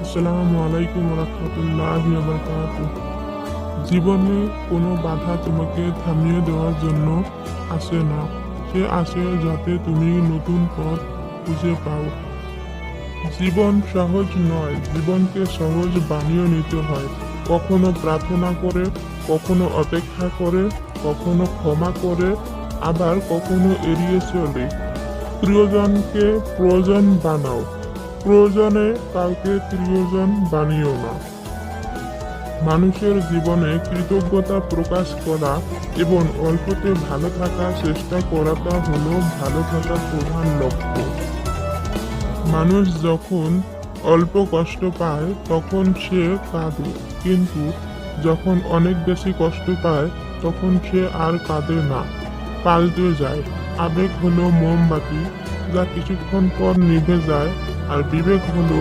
আসসালামু আলাইকুম রহমতুল্লাহি ওয়া বারাকাতুহু। জীবনে কোনো বাধা তোমাকে থামিয়ে দেওয়ার জন্য আসে না, সে আসে যাতে তুমি নতুন পথ খুঁজে পাও। জীবন সহজ নয়, জীবনকে সহজ বানিয়ে নিতে হয়। কখনো প্রার্থনা করে, কখনো অপেক্ষা করে, কখনো ক্ষমা করে, আবার কখনো এড়িয়ে চলে। প্রিয়জনকে প্রয়োজন বানাও, প্রয়োজনে কাউকে প্রিয়জন বানিও না। মানুষের জীবনে কৃতজ্ঞতা প্রকাশ করা এবং অল্পতে ভালো থাকার চেষ্টা করাটা হলো ভালো থাকার প্রধান লক্ষ্য। মানুষ যখন অল্প কষ্ট পায় তখন সে কাঁদে, কিন্তু যখন অনেক বেশি কষ্ট পায় তখন সে আর কাঁদে না, পাল্টে যায়। আবেগ হলো মোমবাতি, যা কিছুক্ষণ পর নিভে যায়, আর বিবেক হলো